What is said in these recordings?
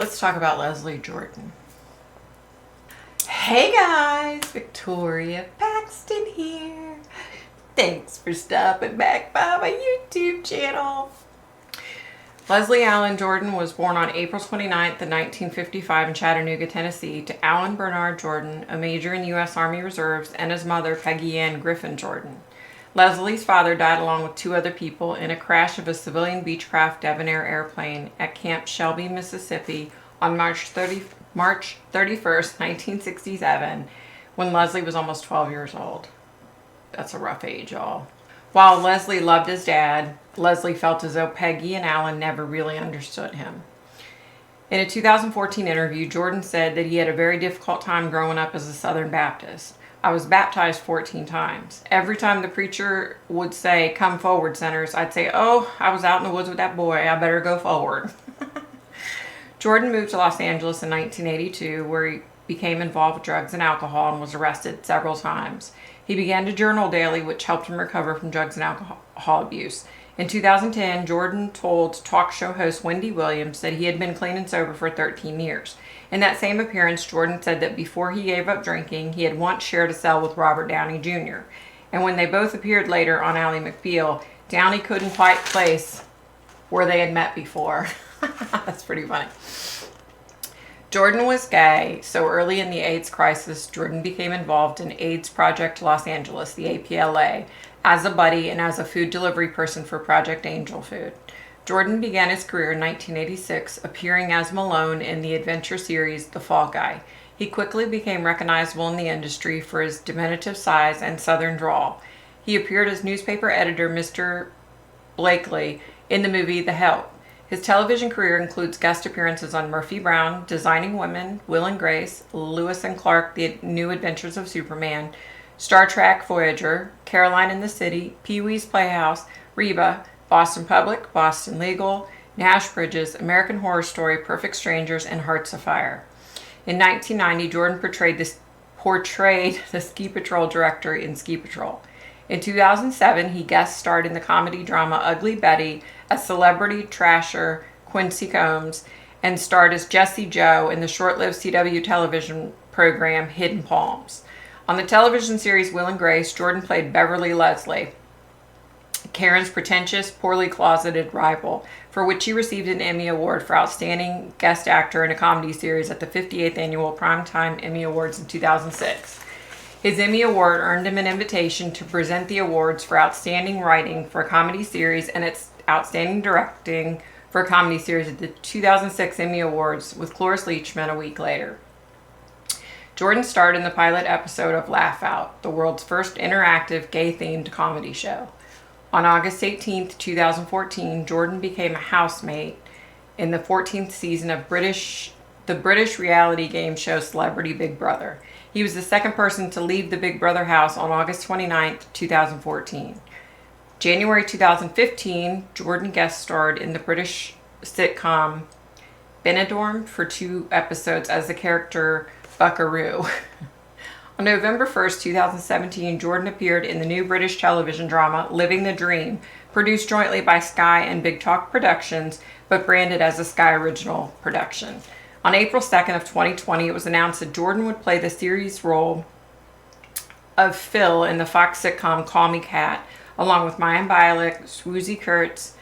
Let's talk about Leslie Jordan. Hey guys, Victoria Paxton here. Thanks for stopping back by my YouTube channel. Leslie Allen Jordan was born on April 29th, 1955 in Chattanooga, Tennessee, to Allen Bernard Jordan, a major in the U.S. Army Reserves, and his mother, Peggy Ann Griffin Jordan. Leslie's father died along with two other people in a crash of a civilian Beechcraft Debonair airplane at Camp Shelby, Mississippi on March 31st, 1967, when Leslie was almost 12 years old. That's a rough age, y'all. While Leslie loved his dad, Leslie felt as though Peggy and Allen never really understood him. In a 2014 interview, Jordan said that he had a very difficult time growing up as a Southern Baptist. I was baptized 14 times. Every time the preacher would say, "Come forward, sinners," I'd say, "Oh, I was out in the woods with that boy. I better go forward." Jordan moved to Los Angeles in 1982, where he became involved with drugs and alcohol and was arrested several times. He began to journal daily, which helped him recover from drugs and alcohol abuse. In 2010, Jordan told talk show host Wendy Williams that he had been clean and sober for 13 years. In that same appearance, Jordan said that before he gave up drinking, he had once shared a cell with Robert Downey Jr. And when they both appeared later on Ally McBeal, Downey couldn't quite place where they had met before. That's pretty funny. Jordan was gay, so early in the AIDS crisis, Jordan became involved in AIDS Project Los Angeles, the APLA, as a buddy and as a food delivery person for Project Angel Food. Jordan began his career in 1986, appearing as Malone in the adventure series The Fall Guy. He quickly became recognizable in the industry for his diminutive size and southern drawl. He appeared as newspaper editor Mr. Blakely in the movie The Help. His television career includes guest appearances on Murphy Brown, Designing Women, Will and Grace, Lewis and Clark, The New Adventures of Superman, Star Trek Voyager, Caroline in the City, Pee-wee's Playhouse, Reba, Boston Public, Boston Legal, Nash Bridges, American Horror Story, Perfect Strangers, and Hearts of Fire. In 1990, Jordan portrayed the Ski Patrol director in Ski Patrol. In 2007, he guest starred in the comedy drama Ugly Betty as celebrity trasher Quincy Combs and starred as Jesse Joe in the short-lived CW television program Hidden Palms. On the television series Will and Grace, Jordan played Beverly Leslie, Karen's pretentious, poorly closeted rival, for which he received an Emmy Award for Outstanding Guest Actor in a Comedy Series at the 58th Annual Primetime Emmy Awards in 2006. His Emmy Award earned him an invitation to present the awards for Outstanding Writing for a Comedy Series and its Outstanding Directing for a Comedy Series at the 2006 Emmy Awards with Cloris Leachman a week later. Jordan starred in the pilot episode of Laugh Out, the world's first interactive gay-themed comedy show. On August 18, 2014, Jordan became a housemate in the 14th season of the British reality game show Celebrity Big Brother. He was the second person to leave the Big Brother house on August 29, 2014. January 2015, Jordan guest starred in the British sitcom Benidorm for 2 episodes as the character Buckaroo. On November 1st, 2017, Jordan appeared in the new British television drama Living the Dream, produced jointly by Sky and Big Talk Productions, but branded as a Sky Original production. On April 2nd of 2020, it was announced that Jordan would play the series role of Phil in the Fox sitcom Call Me Kat, along with Mayim Bialik, Swoozie Kurtz,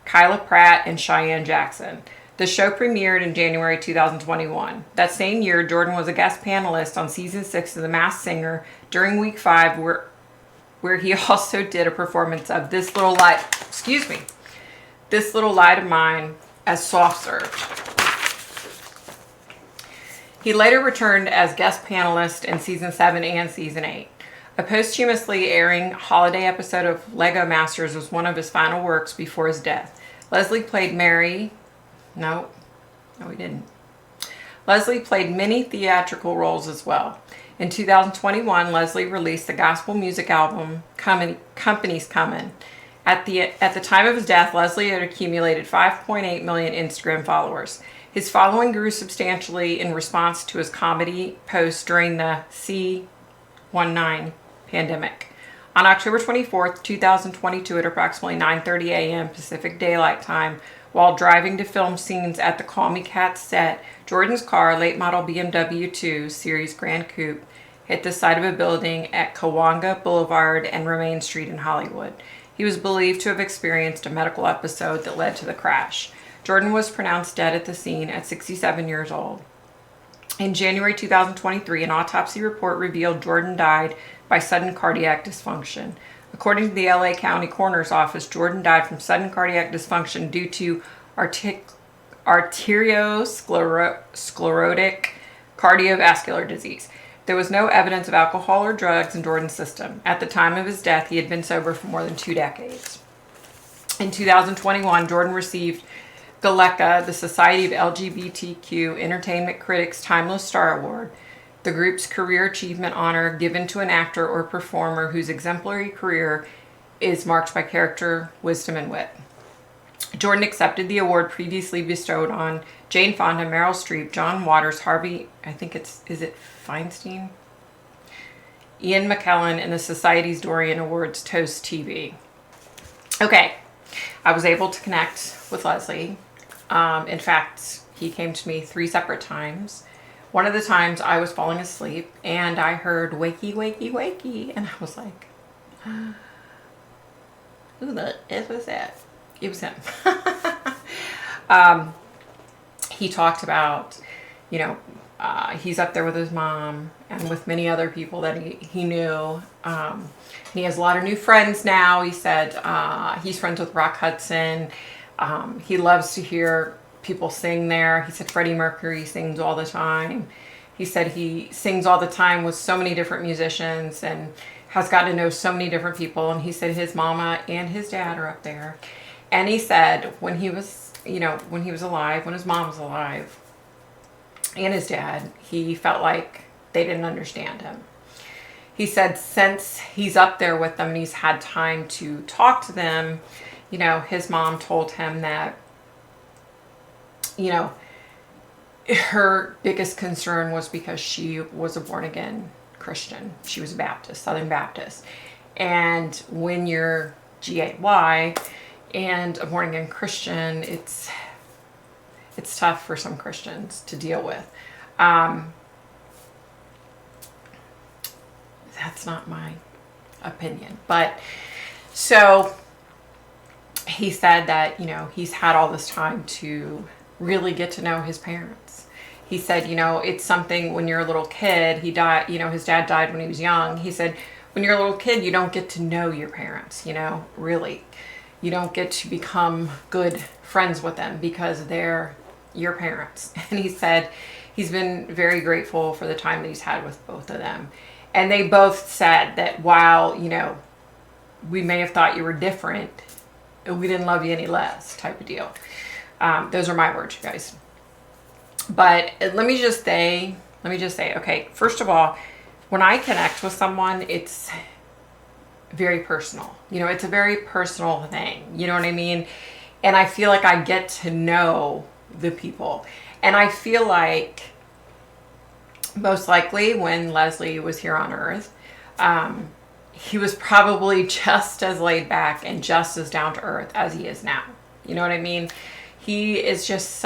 Kyla Pratt, and Cheyenne Jackson. The show premiered in January 2021. That same year, Jordan was a guest panelist on season 6 of The Masked Singer during week 5, where he also did a performance of This Little Light of Mine as soft serve. He later returned as guest panelist in season 7 and season 8. A posthumously airing holiday episode of Lego Masters was one of his final works before his death. Leslie played many theatrical roles as well. In 2021, Leslie released the gospel music album Company's Comin'. At the time of his death, Leslie had accumulated 5.8 million Instagram followers. His following grew substantially in response to his comedy posts during the C-19 pandemic. On October 24th, 2022 at approximately 9:30 a.m. Pacific Daylight Time, While driving to film scenes at the Call Me Kat set, Jordan's car, late model BMW 2 Series Grand Coupe, hit the side of a building at Kawanga Boulevard and Romaine Street in Hollywood. He was believed to have experienced a medical episode that led to the crash. Jordan was pronounced dead at the scene at 67 years old. In January 2023, an autopsy report revealed Jordan died by sudden cardiac dysfunction. According to the LA County Coroner's Office, Jordan died from sudden cardiac dysfunction due to arteriosclerotic cardiovascular disease. There was no evidence of alcohol or drugs in Jordan's system. At the time of his death, he had been sober for more than 2 decades. In 2021, Jordan received GALECA, the Society of LGBTQ Entertainment Critics Timeless Star Award, the group's career achievement honor given to an actor or performer whose exemplary career is marked by character, wisdom, and wit. Jordan accepted the award previously bestowed on Jane Fonda, Meryl Streep, John Waters, Harvey, is it Feinstein? Ian McKellen, and the Society's Dorian Awards Toast TV. Okay, I was able to connect with Leslie. In fact, he came to me 3 separate times. One of the times I was falling asleep and I heard wakey, wakey, wakey. And I was like, who the F was that? It was him. He talked about, he's up there with his mom and with many other people that he knew. He has a lot of new friends now. He said he's friends with Rock Hudson. He loves to hear people sing there. He said Freddie Mercury sings all the time. He said he sings all the time with so many different musicians and has gotten to know so many different people. And he said his mama and his dad are up there. And he said when he was alive, when his mom was alive and his dad, he felt like they didn't understand him. He said since he's up there with them and he's had time to talk to them, his mom told him that, her biggest concern was because she was a born-again Christian. She was a Baptist, Southern Baptist. And when you're GAY and a born-again Christian, it's tough for some Christians to deal with. That's not my opinion. But so he said that, he's had all this time to really get to know his parents. He said, it's something when you're a little kid, he died, his dad died when he was young. He said, when you're a little kid, you don't get to know your parents, really. You don't get to become good friends with them because they're your parents. And he said he's been very grateful for the time that he's had with both of them. And they both said that while, we may have thought you were different, we didn't love you any less type of deal. Those are my words, you guys. But let me just say, okay, first of all, when I connect with someone, it's very personal. It's a very personal thing. You know what I mean? And I feel like I get to know the people. And I feel like most likely when Leslie was here on Earth, he was probably just as laid back and just as down to earth as he is now. You know what I mean? He is just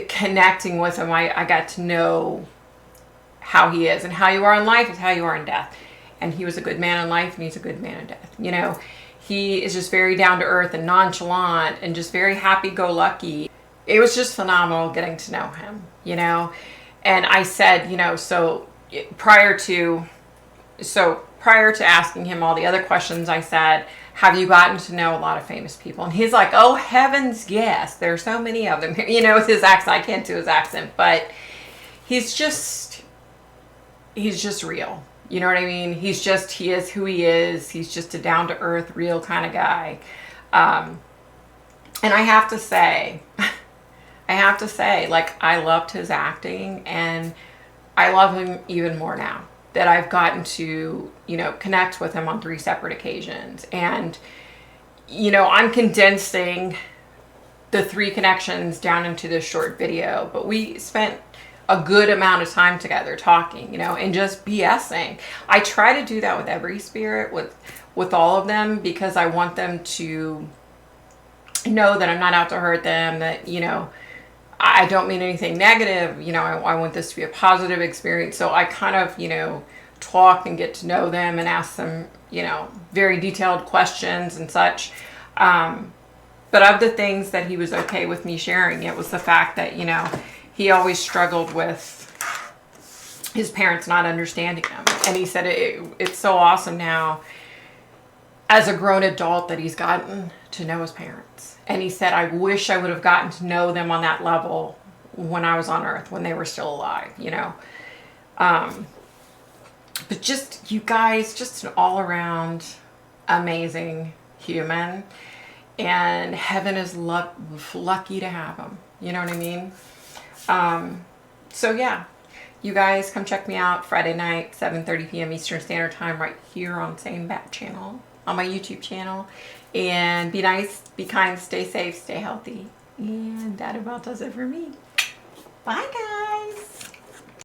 connecting with him. I got to know how he is, and how you are in life is how you are in death. And he was a good man in life and he's a good man in death. He is just very down to earth and nonchalant and just very happy-go-lucky. It was just phenomenal getting to know him, And I said, so prior to asking him all the other questions, I said, have you gotten to know a lot of famous people? And he's like, oh, heavens, yes. There's so many of them. With his accent. I can't do his accent, but he's just real. You know what I mean? He is who he is. He's just a down-to-earth, real kind of guy. And I have to say, like, I loved his acting, and I love him even more now that I've gotten to, connect with him on 3 separate occasions. And, I'm condensing the 3 connections down into this short video, but we spent a good amount of time together talking, you know, and just BSing. I try to do that with every spirit, with all of them, because I want them to know that I'm not out to hurt them, that, you know, I don't mean anything negative, you know, I want this to be a positive experience. So I kind of, you know, talk and get to know them and ask them, you know, very detailed questions and such. But of the things that he was okay with me sharing, it was the fact that, you know, he always struggled with his parents not understanding him. And he said it's so awesome now as a grown adult that he's gotten to know his parents. And he said, I wish I would have gotten to know them on that level when I was on Earth, when they were still alive, you know. But just, you guys, just an all-around amazing human. And heaven is lucky to have him. You know what I mean? So yeah, you guys come check me out Friday night, 7:30 p.m. Eastern Standard Time, right here on Same Bat Channel, on my YouTube channel. And be nice, be kind, stay safe, stay healthy. And that about does it for me. Bye, guys.